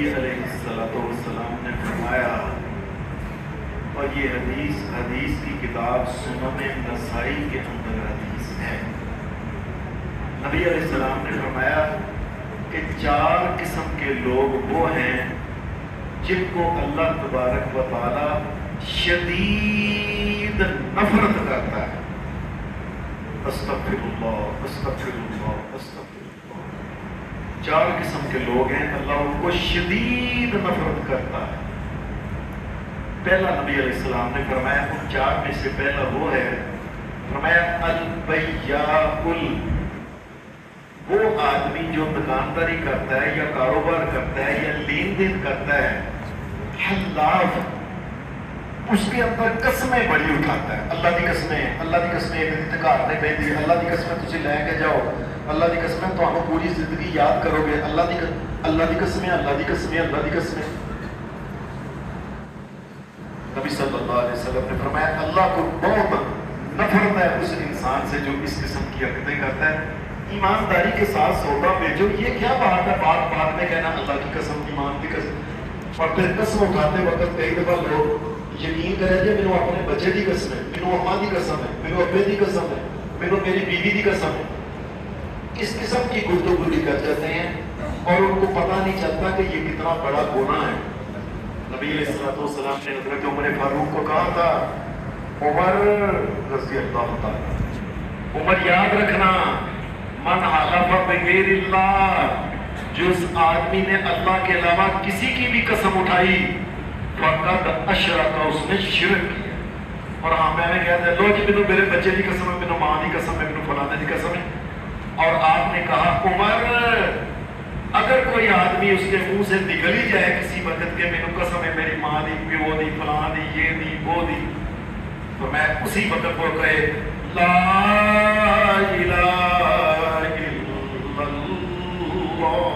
نبی علیہ السلام نے فرمایا، اور یہ حدیث کی کتاب سنن نسائی کے اندر حدیث ہے، نبی علیہ السلام نے فرمایا کہ 4 قسم کے لوگ وہ ہیں جن کو اللہ تبارک و تعالی شدید نفرت کرتا ہے۔ استغفر اللہ استغفر اللہ استغفر اللہ۔ 4 قسم کے لوگ ہیں اللہ ان کو شدید نفرت کرتا ہے۔ پہلا نبی علیہ السلام نے فرمایا ان 4 میں سے پہلا وہ ہے، فرمایا البیاء، وہ آدمی جو دکانداری کرتا ہے یا کاروبار کرتا ہے یا لین دین کرتا ہے، حلاف، اس کے اندر قسمیں بڑی اٹھاتا ہے، اللہ کی قسمیں، اللہ کی قسمیں انتقال نہیں پہنتی، اللہ کی قسمیں تسی لے کے جاؤ، اللہ کی قسمیں تو آپ پوری زندگی یاد کرو گے، اللہ کی قسمیں، اللہ کی قسمیں، اللہ کی قسمیں۔ نبی صلی اللہ علیہ وسلم نے فرمایا اللہ کو بہت نفرت ہے اس انسان سے جو اس قسم کی حرکتیں کرتا ہے۔ ایمانداری کے ساتھ سودا بیچو، یہ کیا بات ہے بات میں کہنا اللہ کی قسم، ایمان کی قسم، اور پھر قسم اٹھاتے وقت کئی دفعہ لوگ یقین کریں کہ مینوں اپنے بچے کی قسم ہے، مینوں اماں کی قسم ہے، مینوں ابے کی قسم ہے، مینوں میری بیوی کی قسم ہے، اس قسم کی گفتگو کر جاتے ہیں اور ان کو پتہ نہیں چلتا کہ یہ کتنا بڑا گناہ ہے۔ نبی علیہ السلام نے حضرت عمر فاروق کو کہا تھا، عمر رضی اللہ تعالیٰ، عمر یاد رکھنا، من حلف بغیر اللہ، جس آدمی نے اللہ کے علاوہ کسی کی بھی قسم اٹھائی، فقد اشرک، اس نے شرک کیا۔ اور ہاں میں نے کہا تھا لو جی مینوں میرے بچے کی قسم ہے، مینوں ماں کی قسم ہے، مینوں فلانے کی قسم ہے، اور آپ نے کہا عمر اگر کوئی آدمی اس کے منہ سے نکل ہی جائے کسی وقت کے مینوں قسم ہے میری ماں دی، پیو دی، فلاں دی، یہ دی، وہ دی، تو میں اسی وقت وہ کہے لا الہ الا اللہ،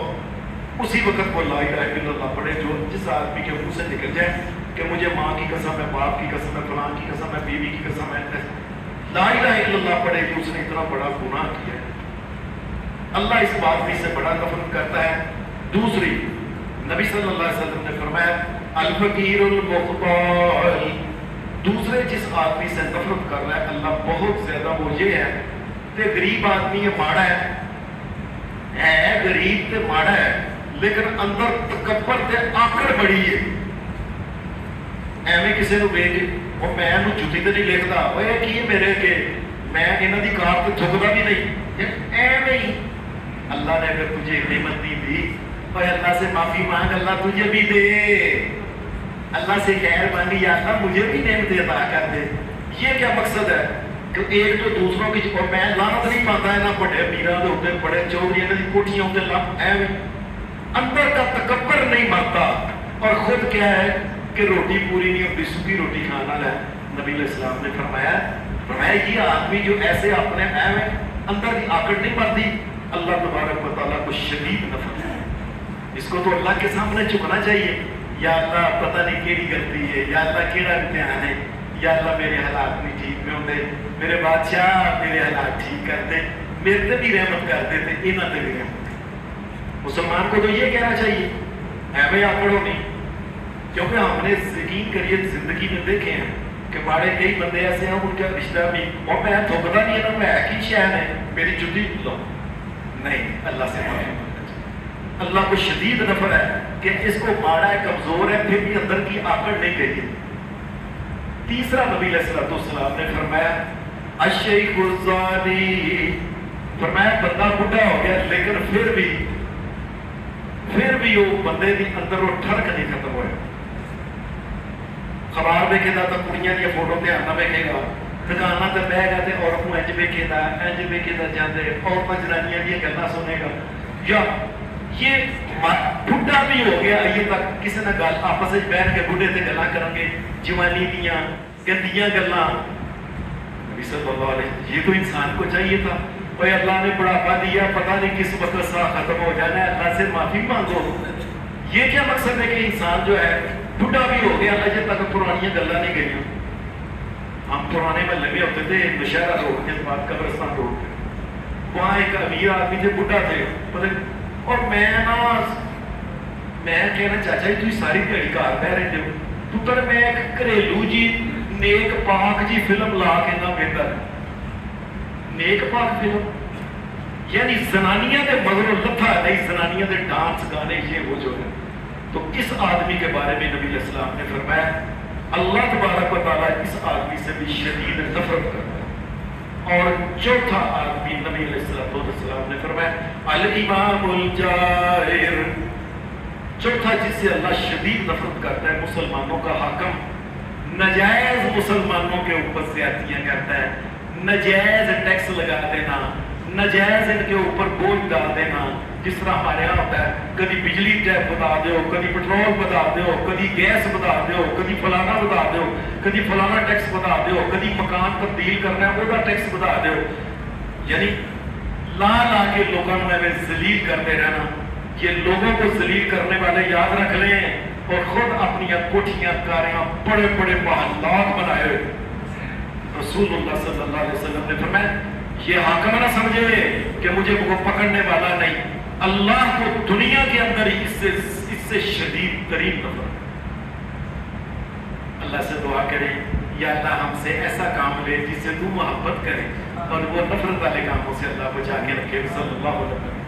اسی وقت وہ لا الہ الا اللہ پڑھے، جو جس آدمی کے منہ سے نکل جائے کہ مجھے ماں کی قسم ہے، باپ کی قسم ہے، فلاں کی قسم ہے، بیوی کی قسم ہے، لا الہ الا اللہ پڑھے کہ اس نے اتنا بڑا گناہ کیا ہے۔ اللہ اس بات سے بڑا نفرت کرتا ہے۔ دوسری، نبی صلی اللہ علیہ وسلم نے فرمایا الفقیر المقتال، دوسرے جس آدمی سے نفرت کر رہا ہے اللہ بہت زیادہ، وہ یہ ہے کہ غریب آدمی یہ ماڑا ہے غریب تے ماڑا ہے، لیکن اندر تکبر تے آکڑ بڑی ہے۔ ایویں کسی نو ویکھ کے میں جُتی تے نہیں لکھدا، اوے کی میرے کے میں انہاں دی کار تے تھکدا بھی نہیں، ایویں ہی اللہ نے اگر تجھے نعمت نہیں دی تو اللہ سے معافی مانگ، اللہ تجھے بھی دے، اللہ سے خیر مانگی یا اللہ مجھے بھی نعمت عطا کر دے۔ یہ کیا مقصد ہے کہ ایک تو دوسروں کی، اور میں لعنت نہیں پاتا ہے نہ بڑے پیراں دے اوپر، بڑے چودھریاں دی کوٹھیاں اوپر، ایویں اندر کا تکبر نہیں مرتا، اور خود کیا ہے کہ روٹی پوری نہیں ہوتی، سکی روٹی کھانا ہے۔ نبی علیہ السلام نے فرمایا یہ آدمی جو ایسے اپنے ایویں اندر کی آکڑ نہیں مرتی، اللہ تبارک و تعالیٰ کو شدید نفرت ہے۔ اس کو تو اللہ کے سامنے جھکنا چاہیے، یا اللہ پتہ نہیں کیڑی غلطی ہے، یا اللہ کیڑا امتحان ہے، یا اللہ میرے حالات نہیں ٹھیک میں ہوتے، میرے بادشاہ میرے حالات ٹھیک کر دے، میرے تے بھی رحمت کر دے تے انہاں تے بھی رحمت۔ مسلمان کو تو یہ کہنا چاہیے، ایویں آکڑو نہیں، کیونکہ ہم نے یقین کریے زندگی میں دیکھے ہیں کہ بڑے کئی بندے ایسے ہیں ان کا رشتہ بھی، اور میں تھوکتا نہیں ہے، میں کی شہر ہے میری جُتی لو نہیں، اللہ سے معافی مانگنا چاہیے۔ اللہ کو شدید نفرت ہے کہ اس کو ماڑا ہے، کمزور ہے، پھر بھی اندر کی آکڑ نہیں گئی۔ تیسرا نبی علیہ السلام نے فرمایا الشیخ الزانی، فرمایا بندہ بڈھا ہو گیا لیکن پھر بھی وہ بندے دی اندر وہ ٹھڑک نہیں ختم ہوئے۔ خبر دیکھے گا تو کڑیاں دی فوٹو دھیان نہ ویکھے گا، دکاناں تے بہ گیا تے عورت کو انج ویکھے دا جاندے، عورتاں جنانیاں دی گلاں سنے گا، یا یہ بڈھا بھی ہو گیا یہ تک کسی نہ گل آپس وچ بیٹھ کے بڈھے تے گلاں کرن گے، جوانی دیاں گندیاں گلاں۔ نبی صلی اللہ علیہ، یہ تو انسان کو چاہیے تھا، اوے اللہ نے بڑھاپا دیا، پتہ نہیں کس وقت سا ختم ہو جانا ہے، اللہ سے معافی مانگو۔ یہ کیا مقصد ہے کہ انسان جو ہے بڈھا بھی ہو گیا اجے تک پرانی گلاں نہیں گئیاں۔ ہم پرانے محلے میں ہوتے تھے نشہرہ روڈ کے بعد قبرستان روڈ پہ، وہاں ایک امیر آدمی تھے، بڈھا تھے، اور میں نا میں کہنا چاچا جی تھی ساری دیہڑی گھر بہ رہے ہو پتر میں ایک گھریلو جی نیک پاک جی فلم لا کے نہ بہتر نیک پاک فلم یعنی زنانیاں دے مغرو لتھا نہیں زنانیاں دے ڈانس گانے یہ وہ جو ہے تو اس آدمی کے بارے میں نبی علیہ السلام نے فرمایا اللہ تبارک و تعالیٰ اس آدمی سے بھی شدید نفرت کرتا ہے۔ اور چوتھا آدمی نبی علیہ السلام نے فرمایا الامام الجائر، چوتھا جس سے اللہ شدید نفرت کرتا ہے مسلمانوں کا حاکم، نجائز مسلمانوں کے اوپر زیادتیاں کرتا ہے، نجائز ٹیکس لگا دینا، نجائز ان کے اوپر بوجھ ڈال دینا، جس طرح ہمارے یہاں ہوتا ہے کبھی بجلی ٹیکس بتا دیو، کبھی پٹرول بتا دیو، کبھی گیس بتا دیو، کبھی فلانا بتا دیو، کبھی فلانا ٹیکس بتا دیو، کبھی مکان تبدیل کرنا ہے وہ ٹیکس بتا دیو، یعنی لا لا کے لوگوں میں ذلیل کرتے رہنا۔ یہ لوگوں کو ذلیل کرنے والے یاد رکھ لیں اور خود اپنی کوٹھیاں کاریاں بڑے بڑے محلات بنائے ہوئے۔ رسول اللہ صلی اللہ علیہ وسلم نے فرمایا یہ حاکم نہ سمجھے کہ مجھے وہ پکڑنے والا نہیں، اللہ کو دنیا کے اندر ہی اس سے شدید ترین نفرت۔ اللہ سے دعا کریں یا اللہ ہم سے ایسا کام لے جس سے تو محبت کرے اور وہ نفرت والے کاموں سے اللہ بچا کے رکھے۔ صلی اللہ علیہ وسلم۔